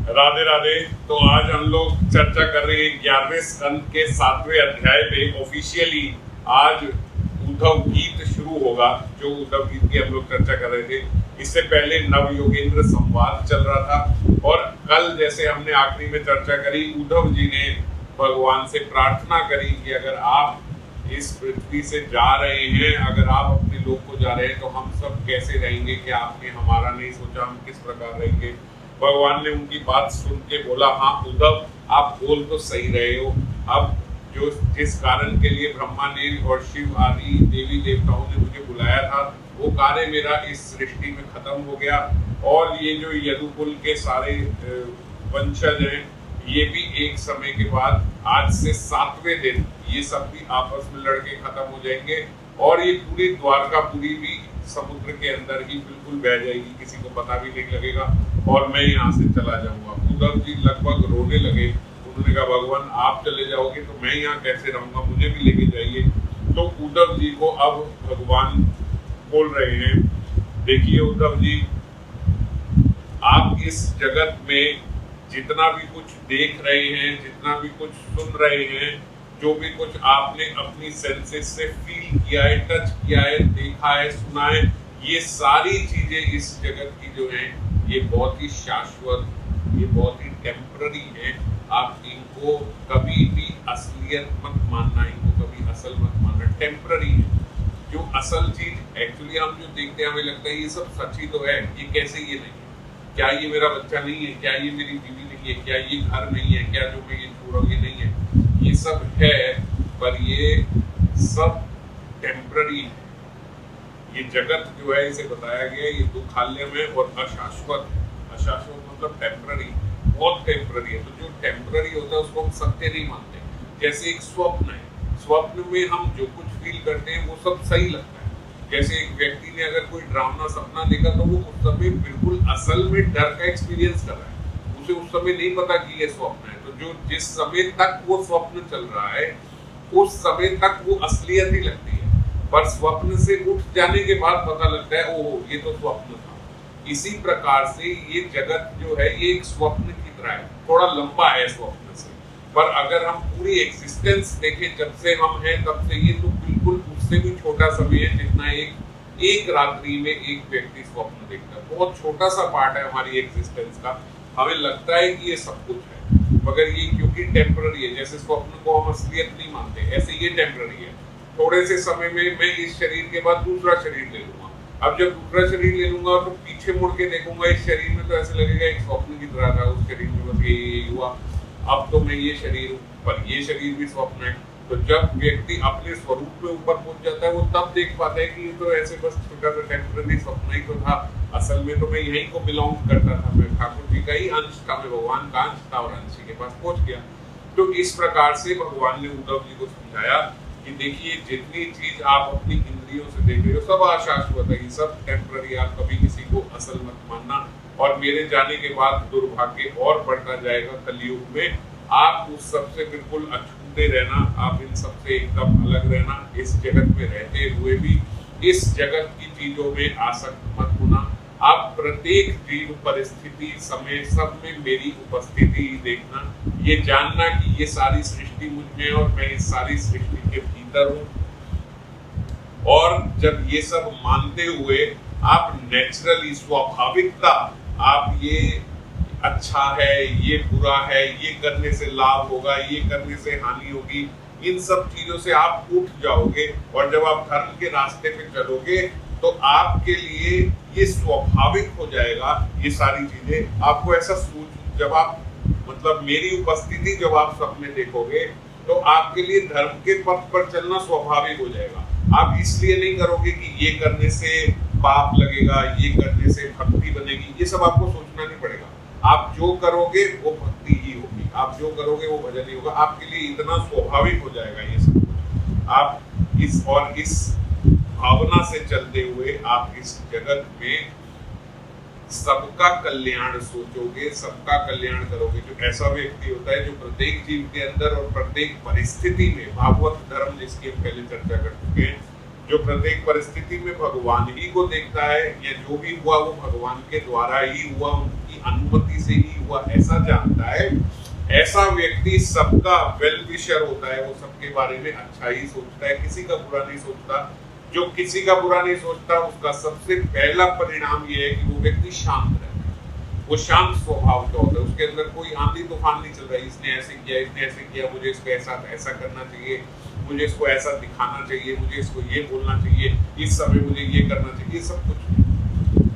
राधे राधे। तो आज हम लोग चर्चा कर रहे हैं 11वें स्कंद के 7वें अध्याय पे। ऑफिशियली आज उद्धव गीत शुरू होगा, जो उद्धव गीत की हम लोग चर्चा कर रहे थे। इससे पहले नव योगेंद्र संवाद चल रहा था, और कल जैसे हमने आखिरी में चर्चा करी, उद्धव जी ने भगवान से प्रार्थना करी कि अगर आप इस पृथ्वी से जा रहे हैं, अगर आप अपने लोक को जा रहे हैं, तो हम सब कैसे रहेंगे? क्या आपने हमारा नहीं सोचा? हम किस प्रकार रहेंगे? भगवान ने उनकी बात सुन के बोला, हाँ उद्धव, आप बोल तो सही रहे हो। अब जो जिस कारण के लिए ब्रह्मा ने और शिव आदि देवी देवताओं ने मुझे बुलाया था, वो कार्य मेरा इस सृष्टि में खत्म हो गया। और ये जो यदुकुल के सारे वंशज हैं, ये भी एक समय के बाद आज से 7वें दिन ये सब भी आपस में लड़के खत्म हो जाएंगे, और ये पूरी द्वारकापुरी भी समुद्र के अंदर ही बिल्कुल बह जाएगी, किसी को पता भी नहीं लगेगा, और मैं यहाँ से चला जाऊंगा। उद्धव जी लगभग रोने लगे। उन्होंने कहा, भगवान आप चले जाओगे तो मैं यहाँ कैसे रहूंगा, मुझे भी लेके जाइए। तो उद्धव जी को अब भगवान बोल रहे हैं, देखिए उद्धव जी, आप इस जगत में जितना भी कुछ देख रहे हैं, जितना भी कुछ सुन रहे हैं, जो भी कुछ आपने अपनी सेंसेस से फील किया है, टच किया है, देखा है, सुना है, ये सारी चीजें इस जगत की जो हैं, ये बहुत ही शाश्वत, ये बहुत ही टेम्पररी है। आप इनको कभी भी असलियत मत मानना, इनको कभी असल मत मानना, टेम्पररी है। जो असल चीज एक्चुअली हम जो देखते हैं, हमें लगता है ये सब सच ही तो है, ये कैसे ये नहीं है? क्या ये मेरा बच्चा नहीं है? क्या ये मेरी बीवी नहीं है? क्या ये घर नहीं है? क्या जो मैं ये छोड़ रहा हूँ ये नहीं है? ये सब है, पर ये सब टेम्पररी है। ये जगत जो है, इसे बताया गया, ये दुखालयमय और अशाश्वत। अशाश्वत मतलब टेम्पररी, बहुत टेम्पररी है। तो जो टेम्पररी होता है उसको हम सत्य नहीं मानते। जैसे एक स्वप्न है, स्वप्न में हम जो कुछ फील करते हैं वो सब सही लगता है। जैसे एक व्यक्ति ने अगर कोई डरावना सपना देखा, तो वो उस समय बिल्कुल असल में डर का एक्सपीरियंस कर रहा है, उसे उस समय नहीं पता कि ये स्वप्न है। तो जो जिस समय तक वो स्वप्न चल रहा है, उस समय तक वो असलियत ही लगती है, पर स्वप्न से उठ जाने के बाद पता लगता है, ओह ये तो स्वप्न था। इसी प्रकार से ये जगत जो है, ये एक स्वप्न की तरह है, थोड़ा लंबा है स्वप्न से, पर अगर हम पूरी एग्जिस्टेंस देखें, जब से हम हैं तब से, ये तो बिल्कुल उससे भी छोटा समय है जितना एक रात्रि में एक व्यक्ति स्वप्न देखता है। बहुत छोटा सा पार्ट है हमारी एग्जिस्टेंस का। हमें लगता है कि ये सब कुछ है, मगर ये क्योंकि टेम्पररी है, जैसे स्वप्न को हम असलियत नहीं मानते, ऐसे ये टेम्पररी है। थोड़े से समय में मैं इस शरीर के बाद दूसरा शरीर ले लूंगा। अब जब दूसरा शरीर ले लूंगा तो पीछे मुड़ के देखूंगा इस शरीर में, तो ऐसे लगेगा एक स्वप्न की तरह था, उस शरीर में बस ये हुआ, अब तो मैं ये शरीर हूँ, पर ये शरीर भी स्वप्न है। तो जब व्यक्ति अपने स्वरूप में ऊपर पहुंच जाता है, वो तब देख पाता है कि ये तो ऐसे बस छोटा सा टेम्पररी स्वप्न ही तो था, असल में तो मैं यहीं को बिलोंग करता था, मैं ठाकुर जी का ही अंश था, मैं भगवान का अंश था, और अंश के पास पहुंच गया। तो इस प्रकार से भगवान ने उद्धव जी को समझाया कि देखिए, जितनी चीज आप अपनी इंद्रियों से देख रहे हो सब अशाश्वत है, ये सब टेम्पररी, आप कभी किसी को असल मत मानना। और मेरे जाने के बाद दुर्भाग्य और बढ़ता जाएगा कलयुग में। आप उस सबसे बिल्कुल अछूते रहना, आप इन सबसे एकदम अलग रहना, इस जगत में रहते हुए भी इस जगत की चीजों में आसक्त मत होना। आप प्रत्येक जीव, परिस्थिति, समय, सब में मेरी उपस्थिति ही देखना, ये जानना कि ये सारी सृष्टि मुझ में और मैं इस सारी सृष्टि के भीतर हूँ। और जब ये सब मानते हुए आप नेचुरली, स्वाभाविकता, आप ये अच्छा है, ये बुरा है, ये करने से लाभ होगा, ये करने से हानि होगी, इन सब चीजों से आप उठ जाओगे। और जब आप धर्म के रास्ते पे चलोगे, तो आपके लिए ये स्वाभाविक हो जाएगा। ये सारी चीजें आपको ऐसा सोच, जब आप मतलब मेरी उपस्थिति जब आप सपने देखोगे, तो आपके लिए धर्म के पथ पर चलना स्वाभाविक हो जाएगा। आप इसलिए नहीं करोगे कि ये करने से पाप लगेगा, ये करने से भक्ति बनेगी, ये सब आपको सोचना नहीं पड़ेगा। आप जो करोगे वो भक्ति ही होगी, आप जो करोगे वो भजन ही होगा। आपके लिए इतना स्वाभाविक हो जाएगा ये सब कुछ। आप इस भावना से चलते हुए आप इस जगत में सबका कल्याण सोचोगे, सबका कल्याण करोगे। जो ऐसा व्यक्ति होता है जो प्रत्येक जीव के अंदर और प्रत्येक परिस्थिति में, भागवत धर्म जिसकी हम पहले चर्चा कर चुके हैं, जो प्रत्येक परिस्थिति में भगवान ही को देखता है, या जो भी हुआ वो भगवान के द्वारा ही हुआ, उनकी अनुमति से ही हुआ ऐसा जानता है, ऐसा व्यक्ति सबका वेल विशर होता है, वो सबके बारे में अच्छा ही सोचता है, किसी का बुरा नहीं सोचता। जो किसी का बुरा नहीं सोचता उसका सबसे पहला परिणाम ये है कि वो व्यक्ति शांत रहता है, वो शांत स्वभाव का होता है, उसके अंदर कोई आंधी तूफान नहीं चल रहा है, इसने ऐसे किया, इसने ऐसे किया, मुझे इसको ऐसा करना चाहिए, मुझे इसको ऐसा दिखाना चाहिए, मुझे इसको ये बोलना चाहिए, इस समय मुझे ये करना चाहिए, सब कुछ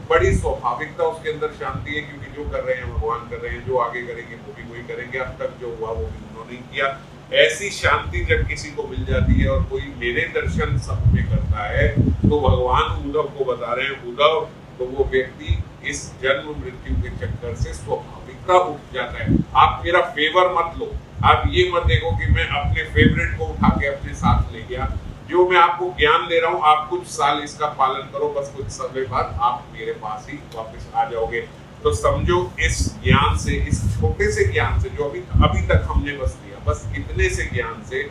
बड़ी स्वाभाविकता उसके अंदर शांति है, क्योंकि जो कर रहे हैं भगवान कर रहे हैं, जो आगे करेंगे वो भी वही करेंगे, अब तक जो हुआ वो भी उन्होंने किया। ऐसी शांति जब किसी को मिल जाती है और कोई मेरे दर्शन सब में करता है, तो भगवान उद्धव को बता रहे हैं, उद्धव तो वो व्यक्ति इस जन्म मृत्यु के चक्कर से स्वाभाविकता उठ जाता है। आप मेरा फेवर मत लो, आप ये मत देखो कि मैं अपने फेवरेट को उठा के अपने साथ ले गया। जो मैं आपको ज्ञान दे रहा हूँ, आप कुछ साल इसका पालन करो, बस कुछ समय बाद आप मेरे पास ही वापस आ जाओगे। तो समझो इस ज्ञान से, इस छोटे से ज्ञान से जो अभी तक हमने बस लिया, बस इतने से ज्ञान से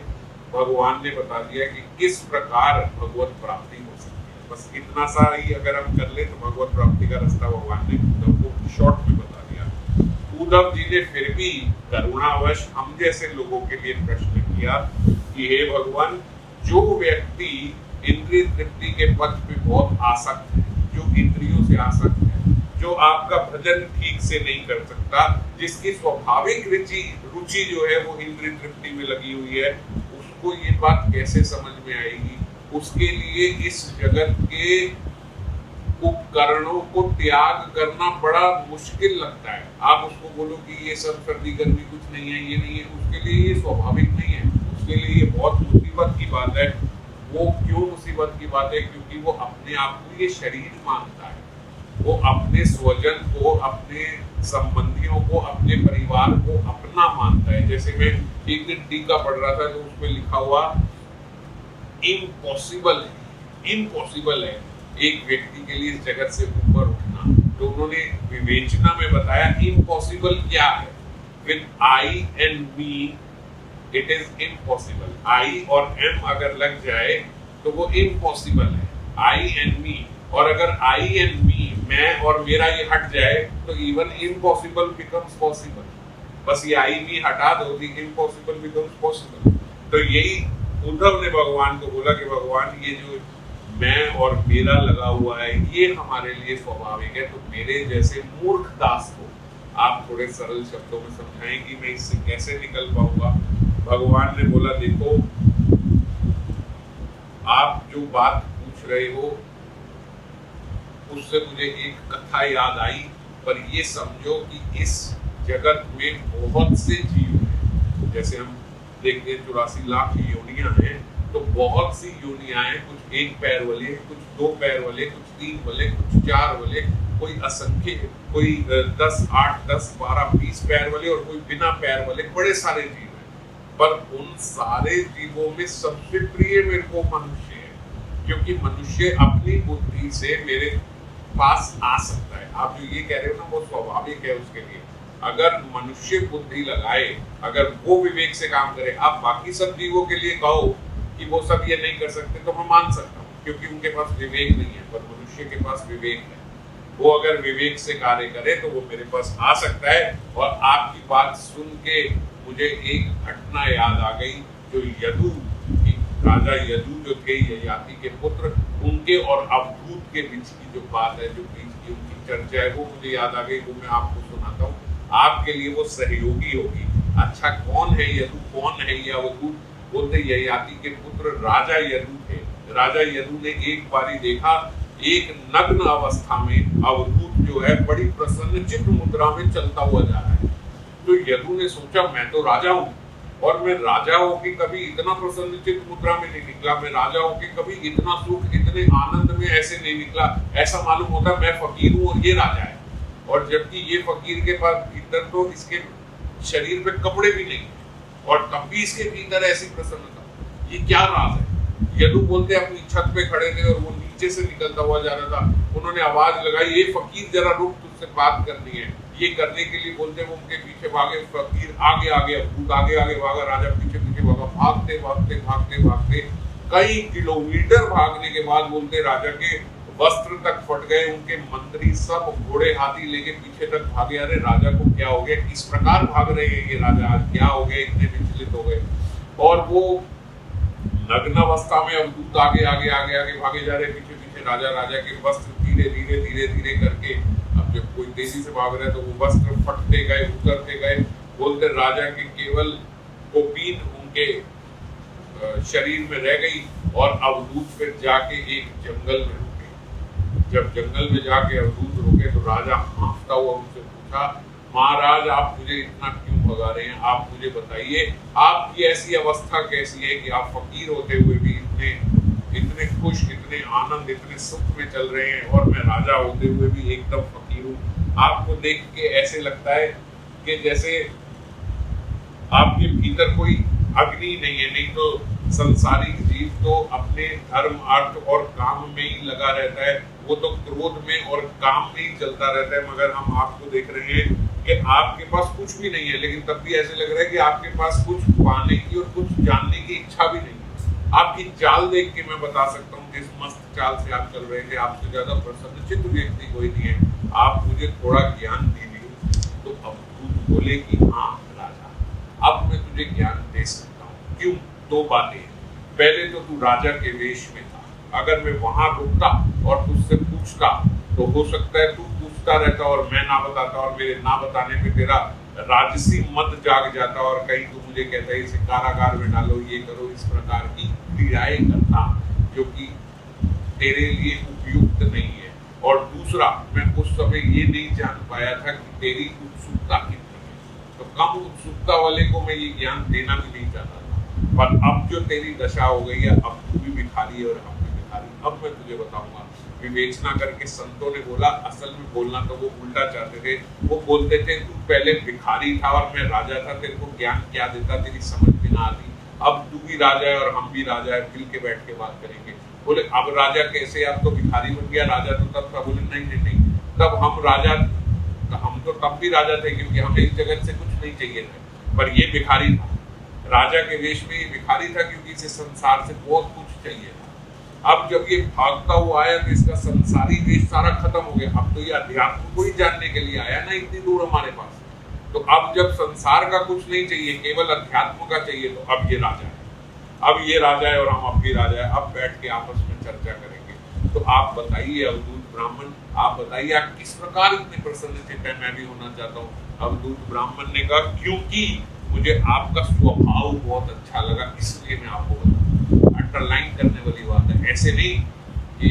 भगवान ने बता दिया कि किस प्रकार भगवत प्राप्ति हो सकती है। बस इतना सा ही अगर हम कर ले तो भगवत प्राप्ति का रास्ता भगवान ने उद्धव को शॉर्ट में बता दिया। उद्धव जी ने फिर भी करुणावश हम जैसे लोगों के लिए प्रश्न किया कि हे भगवान, जो व्यक्ति इंद्रिय तृप्ति के पथ पे बहुत आसक्त है, जो इंद्रियों से आसक्त है, जो आपका भजन ठीक से नहीं कर सकता, जिसकी स्वाभाविक रुचि जो है वो इंद्रिय तृप्ति में लगी हुई है, उसको ये बात कैसे समझ में आएगी? उसके लिए इस जगत के उपकरणों को त्याग करना बड़ा मुश्किल लगता है। आप उसको बोलो कि ये सब सर्दी गर्मी कुछ नहीं है, ये नहीं है, उसके लिए ये स्वाभाविक नहीं है, उसके लिए ये बहुत मुसीबत की बात है। वो क्यों मुसीबत की बात है? क्योंकि वो अपने आप को ये शरीर मानता है, वो अपने स्वजन को, अपने संबंधियों को, अपने परिवार को अपना मानता है। जैसे मैं एक दिन टीका पढ़ रहा था तो उसमें लिखा हुआ इम्पॉसिबल है, इम्पॉसिबल है एक व्यक्ति के लिए इस जगत से ऊपर उठना। तो उन्होंने विवेचना में बताया इम्पॉसिबल क्या है। With I and me it is impossible. I और एम अगर लग जाए तो वो इम्पॉसिबल है, आई एंड मी। और अगर आई एंड मी, मैं और मेरा ये हट जाए तो इवन इम्पॉसिबल बिकम्स पॉसिबल। बस ये आई मी हटा दो, इम्पॉसिबल बिकम्स पॉसिबल। तो यही उद्धव ने भगवान को बोला कि भगवान ये जो मैं और मेरा लगा हुआ है ये हमारे लिए स्वाभाविक है, तो मेरे जैसे मूर्ख दास को आप थोड़े सरल शब्दों में समझाएं कि मैं इससे कैसे निकल पाऊंगा। भगवान ने बोला देखो, आप जो बात पूछ रहे हो उससे मुझे एक कथा याद आई, पर ये समझो कि इस जगत में बहुत से जीव हैं। जैसे हम देखते हैं 84 लाख योनियां हैं, तो बहुत सी योनियां हैं, कुछ एक पैर वाले, कुछ दो पैर वाले, कुछ तीन वाले, कुछ चार वाले, कोई असंख्य, कोई 10, 8, 10, 12, 20 पैर वाले और कोई बिना पैर वाले, बड़े सारे जीव हैं। पर उन सारे जीवों में सबसे प्रिय मेरे को मनुष्य है, क्योंकि मनुष्य अपनी बुद्धि से मेरे पास आ सकता है। आप जो ये कह रहे हो ना वो स्वाभाविक है उसके लिए। अगर मनुष्य बुद्धि लगाए, अगर वो विवेक से काम करे, आप बाकी सब जीवों के लिए कहो कि वो सब ये नहीं कर सकते तो मैं मान सकता हूँ, क्योंकि उनके पास विवेक नहीं है। पर मनुष्य के पास विवेक है, वो अगर विवेक से कार्य करे तो वो मेरे पास आ सकता है। और आपकी बात सुन के मुझे एक घटना याद आ गई, जो यदु, राजा यदु जो थे ययाति के पुत्र, उनके और अवधूत के बीच की जो बात है, जो बीच की उनकी चर्चा है, वो मुझे याद आ गई, वो मैं आपको सुनाता हूँ। आपके लिए वो सहयोगी होगी। अच्छा, कौन है यदु, कौन है ये अवधूत? बोलते ययाति के पुत्र राजा यदु थे। राजा यदु ने एक बारी देखा, एक नग्न अवस्था में अवधूत जो है बड़ी प्रसन्नचित्त मुद्रा में चलता हुआ जा रहा है। तो यदु ने सोचा मैं तो राजा हूँ, और मैं राजा होके कभी इतना प्रसन्नचित्त मुद्रा में नहीं निकला, मैं राजा होके कभी इतना सुख, इतने आनंद में ऐसे नहीं निकला। ऐसा मालूम होता मैं फकीर हूँ और ये राजा है, और जबकि ये फकीर के पास भीतर तो इसके शरीर पे कपड़े भी नहीं है, और तब भी इसके भीतर ऐसी प्रसन्नता। ये क्या राज है? यदु बोलते अपनी छत पे खड़े थे और वो नीचे से निकलता हुआ जा रहा था। उन्होंने आवाज लगाई, ये फकीर जरा रुक, तुझसे बात करनी है। ये करने के लिए बोलते वो उनके पीछे भागे, फकीर आगे आगे, भूत आगे आगे भागा, राजा पीछे पीछे भागा। भागते भागते भागते भागते कई किलोमीटर भागने के बाद बोलते राजा के वस्त्र तक फट गए, उनके मंत्री सब घोड़े हाथी लेके पीछे तक भागे। अरे राजा को क्या हो गया, किस प्रकार भाग रहे हैं ये राजा, आज क्या हो गया, इतने विचलित हो गए। और वो नग्न अवस्था में अवधूत आगे आगे आगे आगे भागे जा रहे, पीछे पीछे राजा। राजा के वस्त्र धीरे धीरे धीरे धीरे करके, अब जब कोई तेजी से भाग रहा है तो वो वस्त्र फटते गए, उतरते गए। बोलते राजा के केवल कोपीन उनके शरीर में रह गई और अवधूत फिर जाके एक जंगल में रुके। जब जंगल में जाके अवधूत रुके तो राजा हाँफता हुआ उनसे पूछा, महाराज आप मुझे इतना क्यों भगा रहे हैं, आप मुझे बताइए आपकी ऐसी अवस्था कैसी है कि आप फकीर होते हुए भी इतने खुश, इतने आनंद, इतने सुख में चल रहे हैं, और मैं राजा होते हुए भी एकदम फकीर हूँ। आपको देख के ऐसे लगता है कि जैसे आपके भीतर कोई अग्नि नहीं है। नहीं तो संसारिक जीव तो अपने धर्म, अर्थ और काम में ही लगा रहता है, वो तो क्रोध में और काम में ही चलता रहता है। मगर हम आपको देख रहे हैं कि आपके पास कुछ भी नहीं है, लेकिन तब भी ऐसे लग रहा है कि आपके पास कुछ पाने की और कुछ जानने की इच्छा भी नहीं है। आपकी चाल देख के मैं बता सकता हूँ जिस मस्त चाल से आप चल रहे थे, आपसे ज्यादा प्रसन्नचित्त व्यक्ति कोई नहीं है। आप मुझे थोड़ा ज्ञान दीजिए। तो अवधूत बोले कि हाँ राजा, अब मैं तुझे ज्ञान दे सकता हूँ। क्यों? दो बातें। पहले तो तू राजा के वेश में था, अगर मैं वहां रुकता और तुझसे पूछता तो हो सकता है तू पूछता रहता और मैं ना बताता, और मेरे ना बताने पे तेरा राजसी मत जाग जाता और कहीं तू मुझे कहता है इसे कारागार में डालो, ये करो, इस प्रकार की क्रियाएं करता जो कि तेरे लिए उपयुक्त नहीं है। और दूसरा, मैं उस समय ये नहीं जान पाया था कि तेरी उत्सुकता कितनी है, तो कम उत्सुकता वाले को मैं ये ज्ञान देना भी नहीं चाहता था। पर अब जो तेरी दशा हो गई है, अब तू भी भिखारी है और हम भी भिखारी, अब मैं तुझे बताऊंगा। विवेचना करके संतों ने बोला, असल में बोलना तो वो उल्टा चाहते थे। वो बोलते थे तू पहले भिखारी था और मैं राजा था, तेरे को ज्ञान क्या देता, तेरी समझ भी ना आती। अब तू भी राजा है और हम भी राजा है, मिल के बैठ के बात करेंगे। बोले अब राजा कैसे, अब तो भिखारी बन गया, राजा तो तब था। बोले नहीं नहीं नहीं, तब हम राजा, हम तो तब भी राजा थे क्योंकि हमें इस जगत से कुछ नहीं चाहिए था, पर ये भिखारी था। राजा के वेश में ये भिखारी था क्योंकि इसे संसार से बहुत कुछ चाहिए था। अब जब ये भागता हुआ आया तो इसका संसारी वेश सारा खत्म हो गया। अब तो ये अध्यात्म को ही जानने के लिए आया ना, इतनी दूर हमारे पास। तो अब जब संसार का कुछ नहीं चाहिए, केवल अध्यात्म का चाहिए, तो अब ये राजा है। अब ये राजा है और हम अब भी राजा है। अब बैठ के आपस में चर्चा करेंगे। तो आप बताइए अवधूत ब्राह्मण, आप बताइए आप किस प्रकार इतने प्रसन्नचित्त है, मैं भी होना चाहता हूँ। अवधूत ब्राह्मण ने कहा क्योंकि मुझे आपका स्वभाव बहुत अच्छा लगा, इसलिए मैं आपको बताऊं। अंडरलाइन करने वाली बात है, ऐसे नहीं कि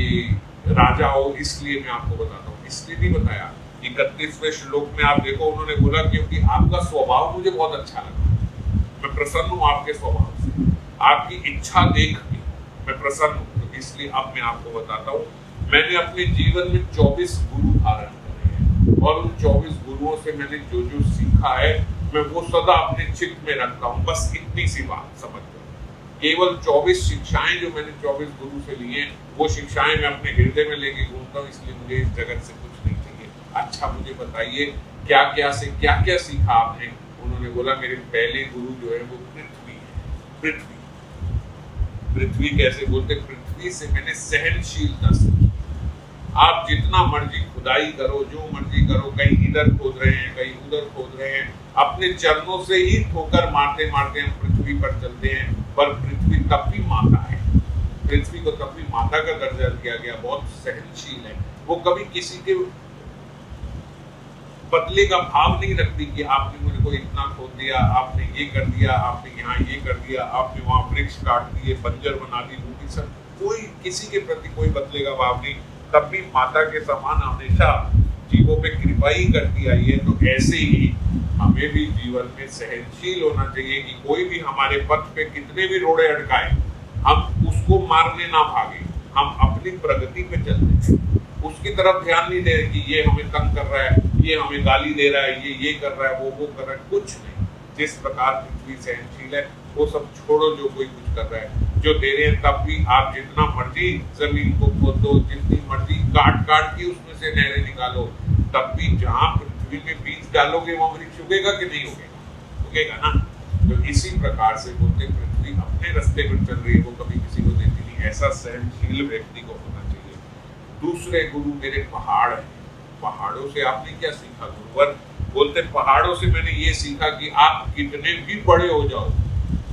राजा हो इसलिए मैं आपको बताता हूँ, इसलिए नहीं बताया। 31वें श्लोक में आप देखो, उन्होंने बोला क्योंकि आपका स्वभाव मुझे बहुत अच्छा लगा, मैं प्रसन्न हूँ आपके स्वभाव से, आपकी इच्छा देख के मैं प्रसन्न हूँ, तो इसलिए अब मैं आपको बताता हूँ। मैंने अपने जीवन में 24 गुरु धारण करे हैं और उन 24 गुरुओं से मैंने जो जो सीखा है मैं वो सदा अपने चित्त में रखता हूँ। बस इतनी सी बात समझ लो। केवल 24 शिक्षाएं जो मैंने 24 गुरु से ली हैं, वो शिक्षाएं मैं अपने हृदय में लेके घूमता हूँ, इसलिए मुझे इस जगत से कुछ नहीं चाहिए। अच्छा मुझे बताइए क्या क्या सीखा आपने? उन्होंने बोला मेरे पहले गुरु जो है वो पृथ्वी है। पृथ्वी पृथ्वी कैसे बोलते? पृथ्वी से मैंने सहनशीलता सीखी। आप जितना मर्जी खुदाई करो, जो मर्जी करो, कहीं इधर खोद रहे हैं, कहीं उधर खोद रहे हैं, अपने चरणों से ही ठोकर मारते मारते हम पृथ्वी पर चलते हैं। पर पृथ्वी तब भी माता है, पृथ्वी को तब भी माता का दर्जा दिया गया, बहुत सहनशील है। वो कभी किसी के बदले का भाव नहीं रखती कि आपने मुझे को इतना खोद दिया, आपने ये कर दिया, आपने यहाँ ये कर दिया, आपने वहाँ वृक्ष काट दिए, बंजर बना दी भूमि, सब कोई किसी के प्रति कोई बदले का भाव नहीं। तब भी माता के समान हमेशा जीवों पे कृपा ही करती आई है। तो ऐसे ही हमें भी जीवन में सहनशील होना चाहिए कि कोई भी हमारे पथ पे कितने भी रोड़े अटकाए, हम उसको मारने ना भागे, हम अपनी प्रगति पे चलते हैं, उसकी तरफ ध्यान नहीं दे रहे कि ये हमें तंग कर रहा है, ये हमें गाली दे रहा है, ये कर रहा है, वो कर रहा है, कुछ नहीं। जिस प्रकार पृथ्वी सहनशील है वो सब छोड़ो, जो कोई कुछ कर रहा है, जो दे रहे हैं, तब भी आप जितना मर्जी जमीन को खोद दो, जितनी मर्जी काट के उसमें से नहरें निकालो, तब भी जहाँ पृथ्वी में बीज डालोगे वहां वृक्ष उगेगा कि नहीं उगेगा? उगेगा ना। तो इसी प्रकार से बोलते पृथ्वी अपने रास्ते पर चल रही है, वो कभी किसी को देती नहीं। ऐसा सहनशील व्यक्ति को होना चाहिए। दूसरे गुरु मेरे पहाड़ हैं। पहाड़ों से आपने क्या सीखा गुरुवर? बोलते पहाड़ों से मैंने ये सीखा कि आप कितने भी बड़े हो जाओ,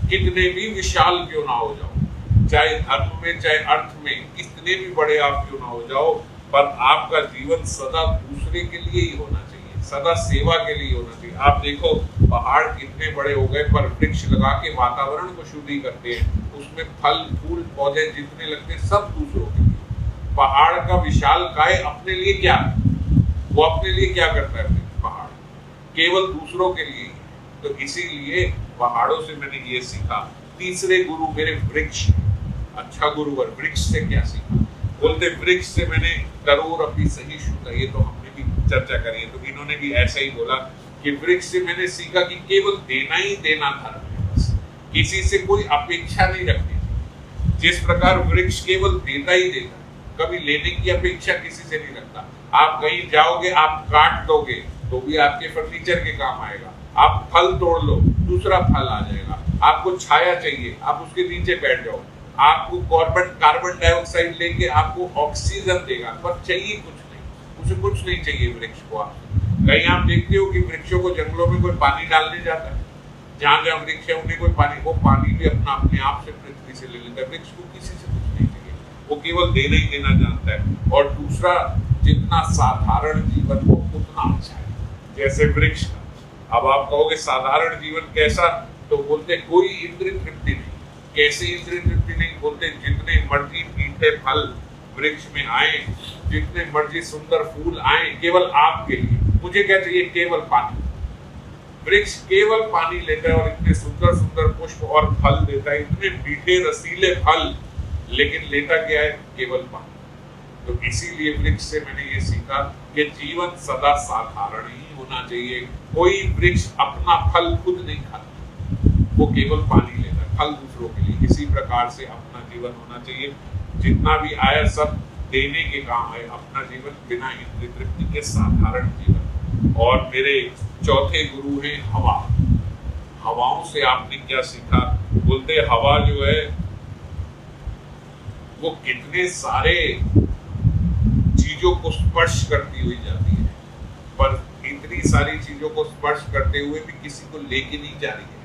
कितने भी विशाल क्यों ना हो जाओ, चाहे धर्म में चाहे अर्थ में कितने भी बड़े आप क्यों ना हो जाओ, पर आपका जीवन सदा दूसरे के लिए ही होना चाहिए, सदा सेवा के लिए होना चाहिए। आप देखो पहाड़ कितने बड़े हो गए पर वृक्ष लगा के वातावरण को शुद्धि करते हैं, उसमें फल फूल पौधे जितने लगते हैं सब दूसरों के लिए। पहाड़ का विशाल काय अपने लिए क्या, वो अपने लिए क्या करता है? पहाड़ केवल दूसरों के लिए। तो इसीलिए पहाड़ों से मैंने ये सीखा। तीसरे गुरु मेरे वृक्ष। अच्छा गुरुवर, वृक्ष से क्या सीखा? बोलते वृक्ष से मैंने करोड़ अपनी सही शुद्ध, ये तो हमने भी चर्चा करी है, तो इन्होंने भी ऐसा ही बोला कि वृक्ष से मैंने सीखा कि केवल देना ही देना धर्म है, बस किसी से कोई अपेक्षा नहीं रखनी। जिस प्रकार वृक्ष केवल देता ही देता, कभी लेने की अपेक्षा किसी से नहीं रखता। आप कहीं जाओगे, आप काट दोगे तो भी आपके फर्नीचर के काम आएगा, आप फल तोड़ लो दूसरा फल आ जाएगा, आपको छाया चाहिए आप उसके नीचे बैठ जाओ, आपको कार्बन डाइऑक्साइड लेके आपको ऑक्सीजन देगा, पर चाहिए कुछ नहीं, उसे कुछ नहीं चाहिए वृक्ष को। आप कहीं आप देखते हो कि वृक्षों को जंगलों में कोई पानी डालने जाता है? जहाँ जहाँ वृक्ष है उन्हें कोई पानी, वो पानी भी अपने आप से पृथ्वी से ले लेता है। वृक्ष को किसी से कुछ नहीं चाहिए, वो केवल देना ही देना जानता है। और दूसरा, जितना साधारण जीवन हो उतना अच्छा है, जैसे वृक्ष का। अब आप कहोगे साधारण जीवन कैसा? तो बोलते कोई इंद्रिय तृप्ति नहीं। कैसे इंद्रिय तृप्ति नहीं? बोलते जितने मर्जी मीठे फल वृक्ष में आए, जितने मर्जी सुंदर फूल आए, केवल आपके लिए। मुझे क्या चाहिए? केवल पानी। वृक्ष केवल पानी लेता है और इतने सुंदर सुंदर पुष्प और फल देता है, इतने मीठे रसीले फल, लेकिन लेता क्या है? केवल पानी। तो इसीलिए वृक्ष से मैंने ये सीखा कि जीवन सदा साधारण ही होना चाहिए। कोई वृक्ष अपना फल खुद नहीं खाता, वो केवल पानी लेता है, फल दूसरों के लिए। इसी प्रकार से अपना जीवन होना चाहिए, जितना भी आया सब देने के काम है। अपना जीवन बिना इंद्रिय तृप्ति के साधारण जीवन। और मेरे चौथे गुरु हैं हवा। हवाओं से आपने क्या सीखा? बोलते हवा जो है वो कितने सारे चीजों को स्पर्श करती हुई जाती है, पर इतनी सारी चीजों को स्पर्श करते हुए भी किसी को लेके नहीं जा रही है,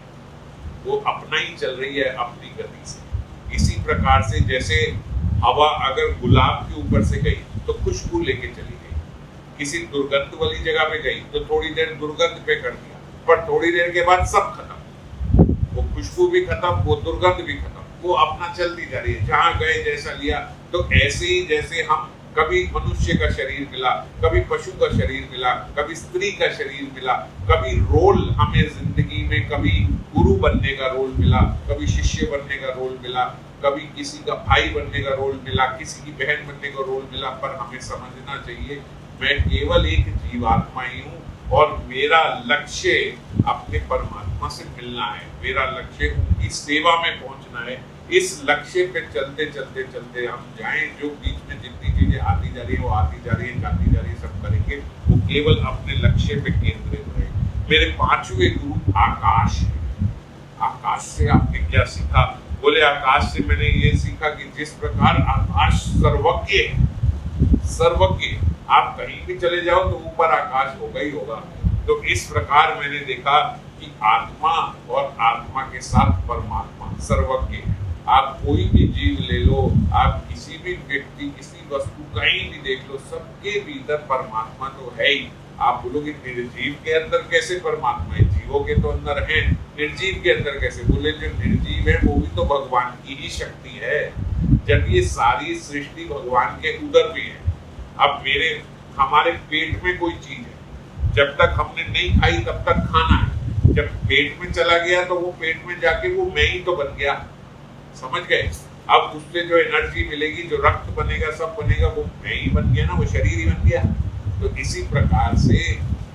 वो अपना ही चल रही है अपनी गति से। इसी प्रकार से जैसे हवा अगर गुलाब के ऊपर से गई तो खुशबू लेके चली गई, किसी दुर्गंध वाली जगह पे गई तो थोड़ी देर दुर्गंध पे कर दिया, पर थोड़ी देर के बाद सब खत्म, वो खुशबू भी खत्म, वो दुर्गंध भी खत्म, वो अपना चलती जा रही है, जहां गए जैसा लिया। तो ऐसे ही जैसे हम कभी मनुष्य का शरीर मिला, कभी पशु का शरीर मिला, कभी स्त्री का शरीर मिला, कभी रोल हमें जिंदगी में, कभी गुरु बनने का रोल मिला, कभी शिष्य बनने का रोल मिला, कभी किसी का भाई बनने का रोल मिला, किसी की बहन बनने का रोल मिला, पर हमें समझना चाहिए मैं केवल एक जीवात्मा ही हूँ और मेरा लक्ष्य अपने परमात्मा से मिलना है, मेरा लक्ष्य उनकी सेवा में पहुंचना है। इस लक्ष्य पे चलते चलते चलते हम जाएं, जो बीच में जितनी चीजें आती जा रही है वो आती जा रही है, जाती जा रही है, सब करेंगे, वो केवल अपने लक्ष्य पे केंद्रित रहे। मेरे पांचवें गुरु आकाश है। आकाश से आपने क्या सीखा? बोले आकाश से मैंने ये सीखा कि जिस प्रकार आकाश सर्वज्ञ है, सर्वज्ञ, आप कहीं भी चले जाओ तो ऊपर आकाश होगा ही होगा। तो इस प्रकार मैंने देखा कि आत्मा और आत्मा के साथ परमात्मा सर्वज्ञ है। आप कोई भी जीव ले लो, आप किसी भी व्यक्ति, किसी वस्तु कहीं भी देख लो, सबके भीतर परमात्मा तो है ही। आप बोलोगे निर्जीव के अंदर कैसे परमात्मा है? जीवों के तो अंदर है, निर्जीव के अंदर कैसे? बोले जो निर्जीव है वो भी तो भगवान की ही शक्ति है, जब ये सारी सृष्टि भगवान के उदर में है। अब हमारे पेट में कोई चीज है, जब तक हमने नहीं खाई तब तक खाना है, जब पेट में चला गया तो वो पेट में जाके वो मैं ही तो बन गया, समझ गए? अब उससे जो एनर्जी मिलेगी, जो रक्त बनेगा, सब बनेगा, वो मैं ही बन गया ना, वो शरीर ही बन गया। तो इसी प्रकार से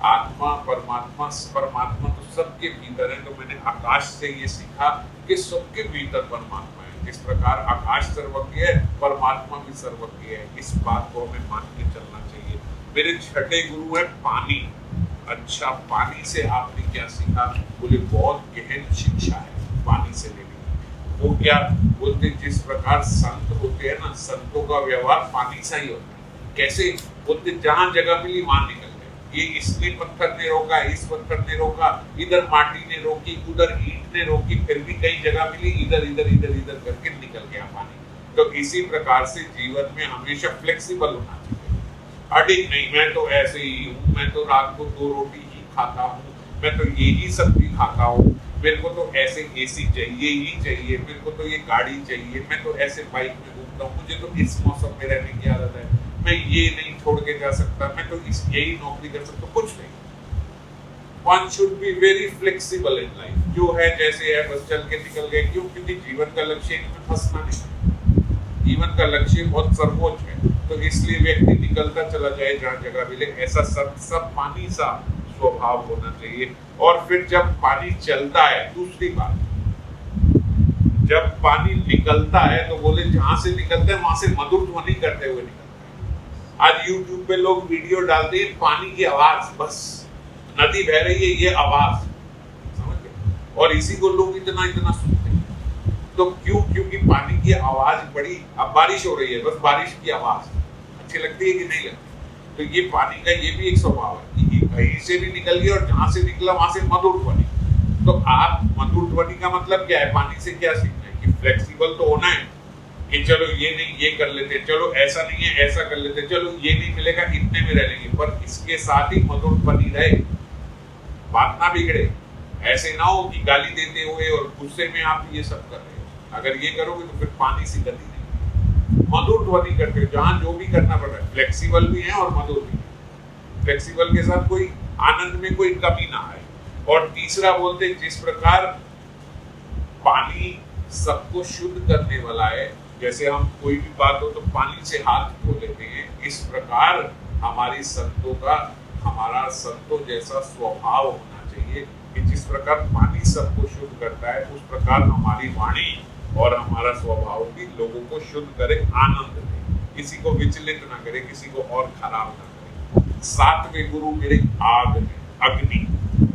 आत्मा परमात्मा तो सबके भीतर है। तो मैंने आकाश से ये सीखा कि सबके भीतर परमात्मा है। जिस प्रकार आकाश सर्वज्ञ है, परमात्मा भी सर्वज्ञ है। इस बात को हमें मान के चलना चाहिए। मेरे छठे गुरु है पानी। अच्छा, पानी से आपने क्या सीखा? बोले बहुत गहन शिक्षा है पानी से लेनी। वो क्या बोलते? जिस प्रकार संत होते हैं ना, संतों का व्यवहार पानी सा ही होता है। कैसे? बोलते जहां जगह मिली वहां निकल गए। ये इसने पत्थर ने रोका, इस पत्थर ने रोका, इधर माटी ने रोकी, उधर ईंट ने रोकी, फिर भी कई जगह मिली, इधर इधर इधर इधर करके निकल गया पानी। तो इसी प्रकार से जीवन में हमेशा फ्लेक्सिबल होना चाहिए। अडिग नहीं, मैं तो ऐसे ही हूँ, मैं तो रात को 2 रोटी ही खाता हूँ, मैं तो यही सब्जी खाता हूँ, मेरे को तो ऐसे एसी चाहिए ही चाहिए, मेरे को तो ये गाड़ी चाहिए, मैं तो ऐसे बाइक में घूमता हूँ, मुझे तो इस मौसम में रहने की आदत है, मैं ये नहीं छोड़ के जा सकता, मैं तो इस यही नौकरी कर सकता, कुछ नहीं। One should be very flexible in life। जो है जैसे है बस चल के निकल गए। क्यों? क्योंकि जीवन का लक्ष्य इनमें फंसना नहीं। जीवन का लक्ष्य बहुत सर्वोच्च है, तो इसलिए व्यक्ति निकलता चला जाए जहाँ जगह मिले। ऐसा सब पानी सा स्वभाव होना चाहिए। और फिर जब पानी चलता है, दूसरी बात, जब पानी निकलता है तो बोले जहां से निकलते हैं वहां से मधुर ध्वनि करते हुए निकलता है। आज यूट्यूब पे लोग वीडियो डालते हैं, पानी की आवाज, बस नदी बह रही है ये आवाज, समझ गए? और इसी को लोग इतना इतना सुनते हैं। तो क्यों? क्योंकि पानी की आवाज बड़ी, अब बारिश हो रही है, बस बारिश की आवाज अच्छी लगती है कि नहीं लगती? तो ये पानी का ये भी एक स्वभाव है कि कहीं से भी निकल गया और जहां से निकला वहां से मधुर ध्वनि। तो आप मधुर ध्वनि का मतलब क्या है? पानी से क्या सीखना है कि फ्लेक्सिबल तो होना है कि चलो ये नहीं ये कर लेते, चलो ऐसा नहीं है ऐसा कर लेते, चलो ये नहीं मिलेगा इतने में रह लेंगे, पर इसके साथ ही मधुर ध्वनि रहे, बात ना बिगड़े। ऐसे ना हो कि गाली देते हुए और गुस्से में आप ये सब कर रहे हो। अगर ये करोगे तो फिर पानी सी गति नहीं। मधुर ध्वनि करते हो, जहां जो भी करना पड़ रहा है, फ्लेक्सिबल भी है और मधुर भी है। फ्लेक्सिबल के साथ कोई आनंद में कोई कमी ना आए। और तीसरा बोलते जिस प्रकार पानी सबको शुद्ध करने वाला है, जैसे हम कोई भी बात हो तो पानी से हाथ धो लेते हैं, इस प्रकार हमारी संतों का, हमारा संतों जैसा स्वभाव होना चाहिए कि जिस प्रकार पानी सबको शुद्ध करता है, उस प्रकार हमारी वाणी और हमारा स्वभाव भी लोगों को शुद्ध करे, आनंद दे, किसी को विचलित ना करे, किसी को और खराब ना करे। 7वें गुरु मेरे आग है, अग्नि।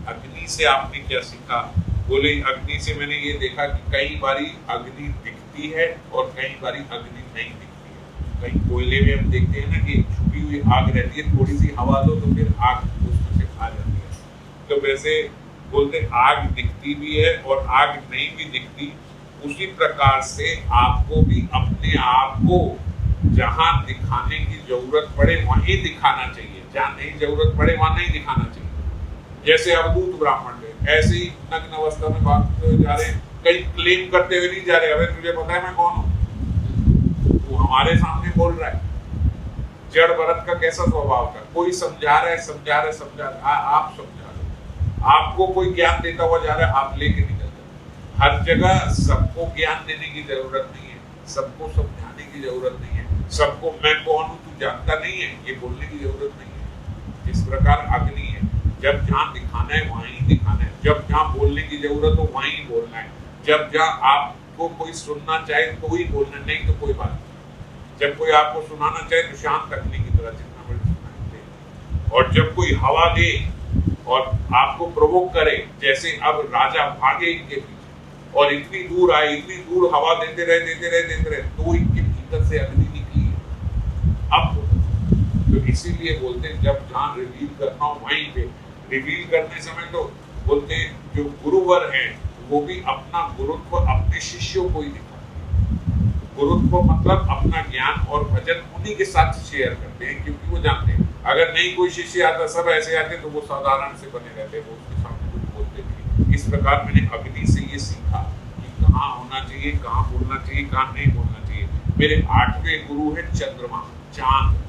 अग्नि से आपने क्या सीखा? बोले अग्नि से मैंने ये देखा कि कई बारी अग्नि दिखती है और कई बारी अग्नि नहीं दिखती है। कई कोयले में हम देखते हैं ना कि छुपी हुई आग रहती है, थोड़ी सी हवा दो तो फिर आग उसमें से आ जाती है। तो वैसे बोलते आग दिखती भी है और आग नहीं भी दिखती। उसी प्रकार से आपको भी अपने आप को जहां दिखाने की जरूरत पड़े वहीं दिखाना चाहिए, जहां नहीं जरूरत पड़े वहां नहीं दिखाना चाहिए। जैसे अवधूत ब्राह्मण ने ऐसे ही नग्न अवस्था में भागते जा रहे हैं, कहीं क्लेम करते हुए नहीं जा रहे, अबे तुझे पता है मैं कौन हूँ, तू हमारे सामने बोल रहा है। जड़ भरत का कैसा स्वभाव था? कोई समझा रहा है आप समझा रहे, आपको कोई ज्ञान देता हुआ जा रहा है, आप लेके निकल जाए। हर जगह सबको ज्ञान देने की जरूरत नहीं है, सबको समझाने की जरूरत नहीं है, सबको मैं कौन हूँ तू जानता नहीं है ये बोलने की जरूरत नहीं है। इस प्रकार अग्नि है, जब जहाँ दिखाना है वहीं दिखाना है, जब जहाँ बोलने की जरूरत हो वहीं बोलना है, जब जहाँ आपको कोई सुनना चाहे तो ही बोलना, नहीं तो कोई बात नहीं। जब कोई आपको सुनाना चाहे तो शांत रखने की तरह जितना बड़े सुनाई दे, और जब कोई हवा दे और आपको प्रोवोक करे, जैसे अब राजा भागे इनके पीछे और इतनी दूर आए, इतनी दूर हवा देते रहे तो इनके भीतर से अग्नि निकली है। अब तो इसीलिए बोलते हैं जब जहाँ रिवील करना हो वहीं पे रिवील करने समय तो बोलते जो गुरुवर हैं वो भी अपना गुरुत्व अपने शिष्यों को ही दिखाते हैं। गुरुत्व मतलब अपना ज्ञान और भजन उन्हीं के साथ शेयर करते हैं, क्योंकि वो जानते हैं अगर नहीं कोई शिष्य आता, सब ऐसे आते तो वो साधारण से बने रहते, वो उसके सामने कुछ बोलते नहीं। इस प्रकार मैंने अग्नि से ये सीखा कि कहाँ होना चाहिए, कहाँ बोलना चाहिए, कहाँ नहीं बोलना चाहिए। मेरे 8वें गुरु है चंद्रमा, चांद।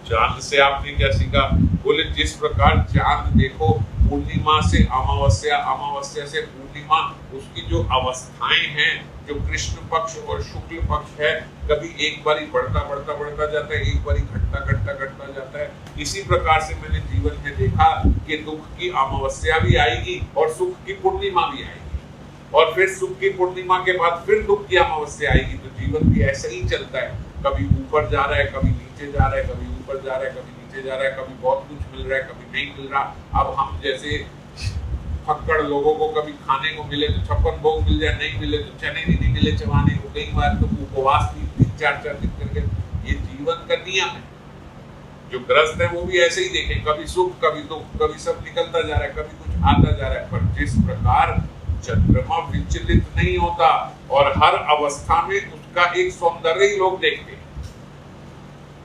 चांद से आपने क्या सीखा? बोले जिस प्रकार चांद देखो पूर्णिमा से अमावस्या, अमावस्या से पूर्णिमा, उसकी जो अवस्थाएं हैं, जो कृष्ण पक्ष और शुक्ल पक्ष है, कभी एक बारी बढ़ता जाता है, एक बारी घटता जाता है। इसी प्रकार से मैंने जीवन में देखा कि दुख की अमावस्या भी आएगी और सुख की पूर्णिमा भी आएगी, और फिर सुख की पूर्णिमा के बाद फिर दुख की अमावस्या आएगी। तो जीवन भी ऐसा ही चलता है, कभी ऊपर जा रहा है, कभी नीचे जा रहा है, कभी ऊपर जा रहा है, कभी नीचे जा रहा है, कभी बहुत कुछ मिल रहा है, कभी नहीं मिल रहा। अब हम जैसे फक्कड़ लोगों को कभी खाने को मिले तो 56 भोग मिल जाए, नहीं मिले तो चने नहीं मिले चबाने को, कई बार तो उपवास 3-4 दिन करके, ये जीवन का नियम है। जो ग्रस्त है वो भी ऐसे ही देखें, कभी सुख कभी दुख, कभी सब निकलता जा रहा है, कभी कुछ आता जा रहा है। पर जिस प्रकार चंद्रमा विचलित नहीं होता और हर अवस्था में उसका एक सौंदर्य ही लोग देखते हैं,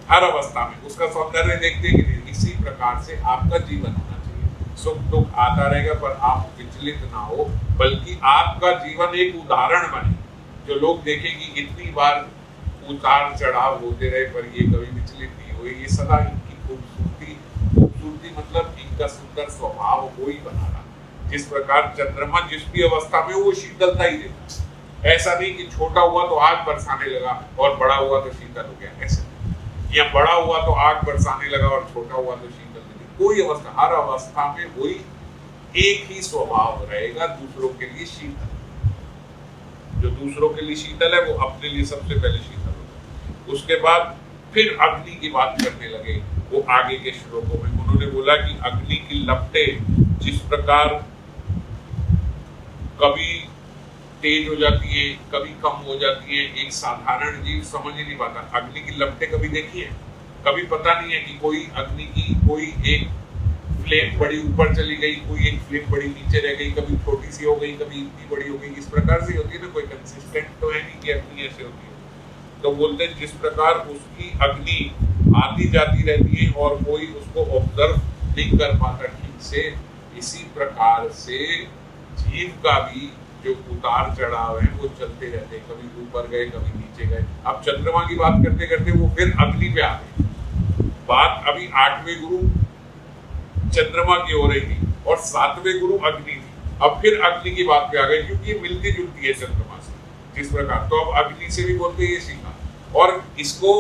हर अवस्था में उसका सौंदर्य देखते हैं कि इसी प्रकार से आपका जीवन होना चाहिए। सुख दुख आता रहेगा पर आप विचलित ना हो, बल्कि आपका जीवन एक उदाहरण बने जो लोग देखें कि इतनी बार उतार चढ़ाव होते रहे पर ये कभी विचलित नहीं हुए, ये सदा इनकी खूबसूरती मतलब इनका सुंदर स्वभाव हो ही बना रहा। जिस प्रकार चंद्रमा जिस भी अवस्था में वो शीतलता ही देता है, ऐसा नहीं कि छोटा हुआ तो आग बरसाने लगा और बड़ा हुआ तो शीतल हो गया, ऐसे नहीं। या बड़ा हुआ तो आग बरसाने लगा और छोटा हुआ तो शीतल नहीं। कोई अवस्था, हर अवस्था में वही एक ही स्वभाव रहेगा, दूसरों के लिए शीतल। जो दूसरों के लिए शीतल है वो अपने लिए सबसे पहले शीतल होगा। उसके बाद फिर अग्नि की बात करने लगे वो आगे के श्लोकों में। उन्होंने बोला कि अग्नि की लपटें जिस प्रकार कभी तेज हो जाती है, कभी कम हो जाती है, एक साधारण जीव समझ ही नहीं पाता। अग्नि की लपटें कभी देखी है? कभी पता नहीं है कि कोई अग्नि की कोई एक फ्लेम बड़ी ऊपर चली गई, कोई एक फ्लेम बड़ी नीचे रह गई, कभी छोटी सी हो गई, कभी इतनी बड़ी हो गई। इस प्रकार से होती है ना, कोई कंसिस्टेंट तो है नहीं कि अग्नि ऐसे होती है। तो बोलते हैं जिस प्रकार उसकी अग्नि आती जाती रहती है और कोई उसको ऑब्जर्व नहीं कर पाता ठीक से, इसी प्रकार से जीव का भी जो उतार चढ़ाव है वो चलते रहते हैं, कभी ऊपर गए कभी नीचे गए। अब चंद्रमा की बात करते करते वो फिर अग्नि पे आ गए। बात अभी 8वें गुरु चंद्रमा की हो रही थी और 7वें गुरु अग्नि थी। अब फिर अग्नि की बात पे आ गए क्योंकि ये मिलती जुलती है चंद्रमा से जिस प्रकार। तो अब अग्नि से भी बोलते ये सीखा और इसको,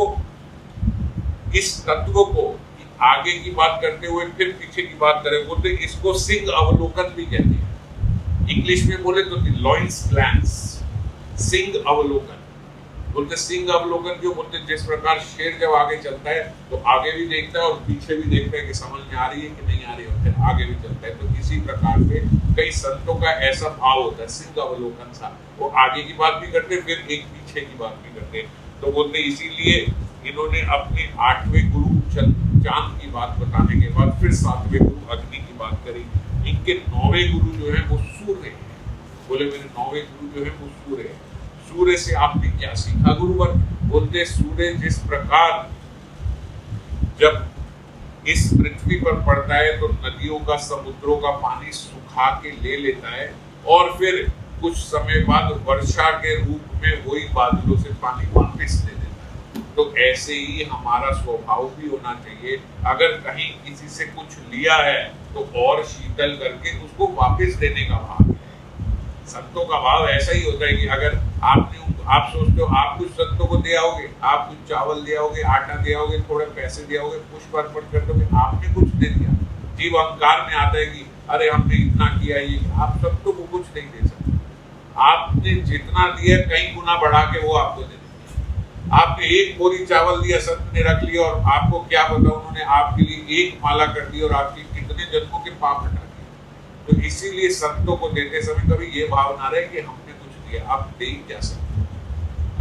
इस तत्व को आगे की बात करते हुए फिर पीछे की बात करें, बोलते इसको सिंह अवलोकन भी कहते हैं। इंग्लिश में बोले तो लॉइंस ग्लैंस, सिंह अवलोकन बोलते। सिंह अवलोकन क्यों बोलते? जिस प्रकार शेर जब आगे चलता है तो आगे भी देखता है और पीछे भी देखता है कि समझ में आ रही है कि नहीं आ रही है, फिर आगे भी चलता है। तो इसी प्रकार से कई संतों का ऐसा भाव होता है, सिंह अवलोकन सा। वो आगे की बात भी करते फिर एक पीछे की बात भी करते। तो बोलते इसीलिए इन्होंने अपने 8वें गुरु चांद की बात बताने के बाद फिर 7वें गुरु अग्नि की बात करी। इनके 9वें गुरु जो है वो सूर्य है। बोले मेरे 9वें गुरु जो है वो सूर्य है। सूर्य से आपने क्या सीखा गुरुवर? बोलते सूर्य जिस प्रकार जब इस पृथ्वी पर पड़ता है तो नदियों का, समुद्रों का पानी सुखा के ले लेता है और फिर कुछ समय बाद वर्षा के रूप में वही बादलों से पानी वापस ले देता है। तो ऐसे ही हमारा स्वभाव भी होना चाहिए। अगर कहीं किसी से कुछ लिया है तो और शीतल करके उसको वापस देने का भाव है। संतों का भाव ऐसा ही होता है कि अगर आप सोचते हो आप कुछ संतों को दे आओगे, आप कुछ चावल दे आओगे, आटा दे आओगे, थोड़े पैसे दे आओगे, पुष्प अर्पण कर दोगे, आपने कुछ दे दिया। जीव अहंकार में आता है कि अरे हमने इतना किया, ये आप संतों को कुछ नहीं दे सकते। आपने जितना दिया कई गुना बढ़ा के वो आपको दे देंगे। आपने एक बोरी चावल दिया, संत ने रख लिया और आपको क्या पता उन्होंने आपके लिए एक माला कर दी और आपके कितने जन्मों के पाप हटा दिए। तो इसीलिए संतों को देते समय कभी ये भाव ना रहे कि हमने कुछ दिया, आप दे ही क्या सकते।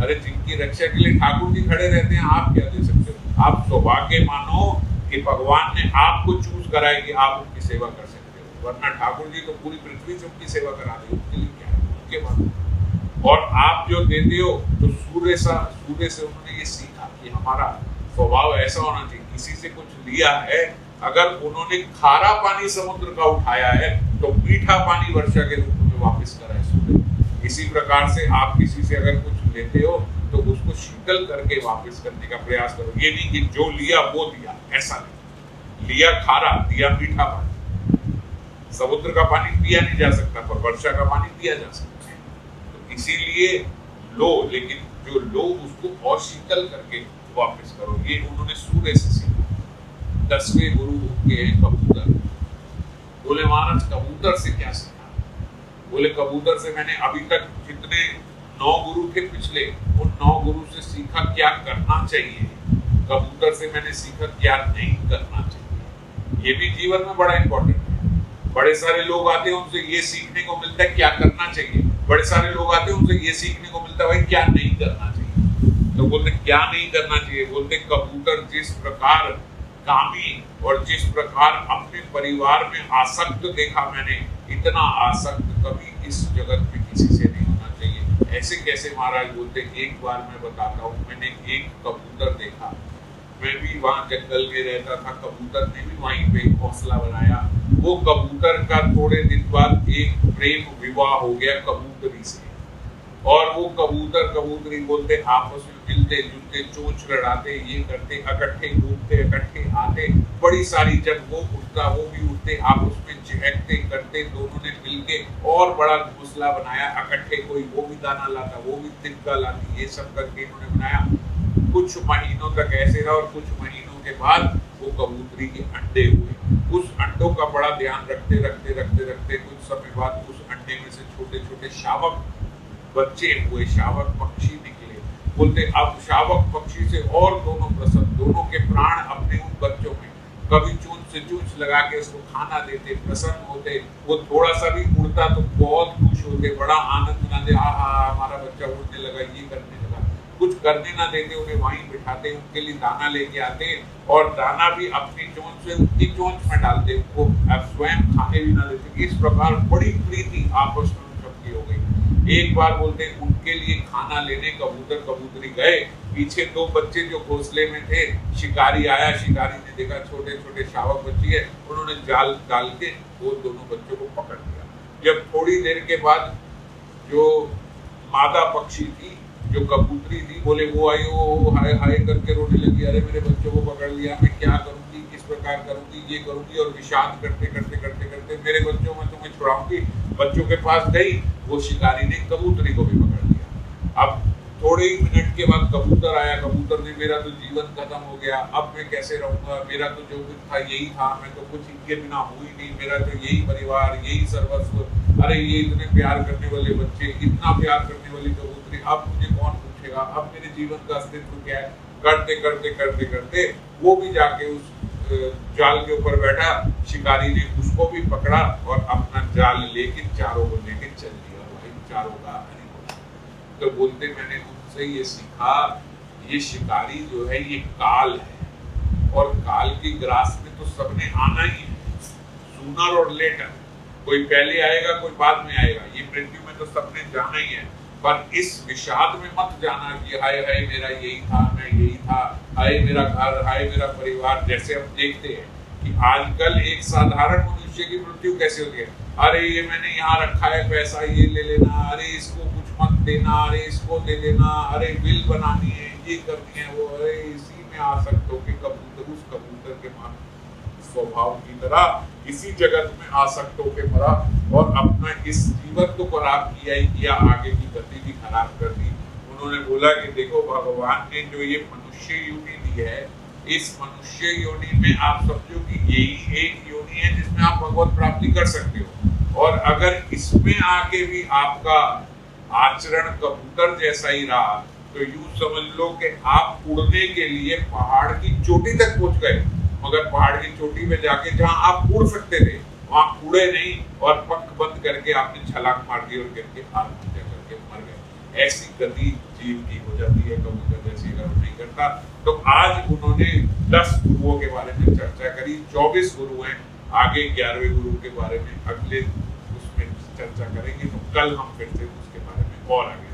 अरे जिनकी रक्षा के लिए ठाकुर जी खड़े रहते हैं, आप क्या दे सकते हो? आप सौभाग्य मानो कि भगवान ने आपको चूज कराया कि आप उनकी सेवा कर सकते हो, वरना ठाकुर जी तो पूरी पृथ्वी से उनकी सेवा करा दी, उनके लिए क्या है, उनके बाद। और आप जो देते हो तो सूर्य से उन्होंने ये सीखा कि हमारा स्वभाव ऐसा होना चाहिए। किसी से कुछ लिया है, अगर उन्होंने खारा पानी समुद्र का उठाया है तो मीठा पानी वर्षा के रूप में वापस कराए सूर्य। इसी प्रकार से आप किसी से अगर कुछ लेते हो तो उसको शीतल करके वापस करने का प्रयास करो। ये नहीं कि जो लिया वो दिया, ऐसा नहीं। लिया खारा, दिया मीठा पानी। समुद्र का पानी पिया नहीं जा सकता पर वर्षा का पानी पिया जा सकता है। तो इसीलिए लो, लेकिन जो लो उसको और शीतल करके वापस करो। ये उन्होंने सूर्य से सीखा। 10वें गुरु के हैं कबूतर। बोले महाराज कबूतर से क्या सीखा? बोले कबूतर से मैंने अभी तक जितने 9 गुरु थे पिछले, उन 9 गुरु से सीखा क्या करना चाहिए। कबूतर से मैंने सीखा क्या नहीं करना चाहिए। ये भी जीवन में बड़ा इंपॉर्टेंट है। बड़े सारे लोग आते हैं, उनसे ये सीखने को मिलता है क्या करना चाहिए। बड़े सारे लोग आते हैं, उनसे ये सीखने को मिलता है भाई क्या नहीं करना चाहिए। तो बोलते क्या नहीं करना चाहिए? बोलते कबूतर जिस प्रकार कामी और जिस प्रकार अपने परिवार में आसक्त देखा मैंने, इतना आसक्त कभी इस जगत में किसी से नहीं होना चाहिए। ऐसे कैसे महाराज? बोलते एक बार मैं बताता हूँ, मैंने एक कबूतर देखा, मैं भी वहां जंगल में रहता था, कबूतर ने भी वहीं पे घोंसला बनाया। वो कबूतर का थोड़े दिन बाद एक प्रेम विवाह हो गया कबूतरी से, और वो कबूतर कबूतरी बोलते आपस में मिलते जुलते, चोंच लड़ाते, ये करते, इकट्ठे घूमते, इकट्ठे आते, बड़ी सारी, जब वो उठता वो भी उठते, आपस में चहकते करते, दोनों ने मिलके और बड़ा घोंसला बनाया इकट्ठे, कोई वो भी दाना लाता, वो भी तिनका लाती, ये सब करके इन्होंने बनाया। कुछ महीनों तक ऐसे रहा और कुछ महीनों के बाद वो कबूतरी के अंडे हुए। उस अंडों का बड़ा ध्यान रखते रखते रखते रखते कुछ समय बाद उस अंडे में से छोटे छोटे शावक बच्चे हुए, शावक पक्षी निकले। बोलते अब शावक पक्षी से और दोनों प्रसन्न, दोनों के प्राण अपने उन बच्चों में, कभी चूंच से चूंच लगा के उसको खाना देते, प्रसन्न होते। वो थोड़ा सा भी उड़ता तो बहुत खुश होते, बड़ा आनंद मनाते, हमारा बच्चा उड़ने लगा, ये करने लगा। कुछ करने ना देते, उन्हें वहीं बिठाते, उनके लिए दाना लेके आते, और दाना भी अपनी चोंच से उनकी चोंच में डालते, उनको स्वयं खाने भी ना देते। इस प्रकार बड़ी प्रीति आपस में सबकी हो गई। एक बार बोलते उनके लिए खाना लेने कबूतर कबूतरी गए, पीछे दो बच्चे जो घोंसले में थे, शिकारी आया, शिकारी ने देखा छोटे छोटे शावक बच्ची है, उन्होंने जाल डाल के वो दोनों बच्चों को पकड़ लिया। जब थोड़ी देर के बाद जो मादा पक्षी थी, जो कबूतरी थी, बोले वो आई, वो हाय हाय करके रोने लगी, अरे मेरे बच्चों को पकड़ लिया, मैं क्या करूंगी, किस प्रकार करूंगी, ये करूंगी, और विषाद करते करते करते करते मेरे बच्चों में तुम्हें छुड़ाऊंगी। बच्चों के पास गई, वो शिकारी ने कबूतरी को भी पकड़ लिया। अब थोड़े ही मिनट के बाद कबूतर आया, कबूतर ने मेरा तो जीवन खत्म हो गया, अब मैं कैसे रहूंगा, मेरा तो जो कुछ था यही था, मैं तो कुछ इनके बिना हुई नहीं, मेरा तो यही परिवार, यही सर्वस्व, अरे ये इतने प्यार करने वाले बच्चे, इतना प्यार करने वाली कबूतरी, अब मुझे कौन पूछेगा, अब मेरे जीवन का अस्तित्व क्या है? करते करते करते करते वो भी जाके उस जाल के ऊपर बैठा, शिकारी ने उसको भी पकड़ा और अपना जाल लेके चारों को लेके चल दिया, भाई चारों का हरि बोल। तो बोलते मैंने उनसे ये सीखा, ये शिकारी जो है ये काल है, और काल की ग्रास में तो सबने आना ही है, सूनर और लेटर, कोई पहले आएगा कोई बाद में आएगा, ये मृत्यु में तो सबने जाना ही है। पर इस विषाद में मत जाना कि हाय हाय मेरा यही था, मैं यही था, हाय मेरा घर, हाय मेरा परिवार। जैसे हम देखते हैं कि आजकल एक साधारण मनुष्य की मृत्यु कैसे होती है, अरे ये मैंने यहाँ रखा है पैसा, ये ले लेना, अरे इसको कुछ मत देना, अरे इसको दे देना, अरे बिल बनानी है, ये करनी है, वो, अरे इसी में आसक्त होके कबूतर, उस कबूतर के स्वभाव की तरह इसी जगत में आसक्त होके मरा, और अपना इस जीवन तो खराब किया ही किया, आगे की गति भी खराब कर दी। उन्होंने बोला कि देखो भगवान ने जो ये मनुष्य योनि दी है, इस मनुष्य योनि में आप समझो कि यही एक योनि है जिसमें आप भगवत प्राप्ति कर सकते हो, और अगर इसमें आके भी आपका आचरण कबूतर जैसा ही रहा तो यूं समझ लो कि आप उड़ने के लिए पहाड़ की चोटी तक पहुंच गए, मगर पहाड़ की चोटी में जाके जहां आप उड़ सकते थे वहां उड़े नहीं, और पंख बंद करके आपने छलांग मार दी और गिर के आत्महत्या करके मर गए। ऐसी गति जीव की हो जाती है कबूतर जैसी, अगर नहीं करता। तो आज उन्होंने 10 गुरुओं के बारे में चर्चा करी, 24 गुरु हैं, आगे 11वें गुरु के बारे में अगले उसमें चर्चा करेंगे। तो कल हम फिर से उसके बारे में और आगे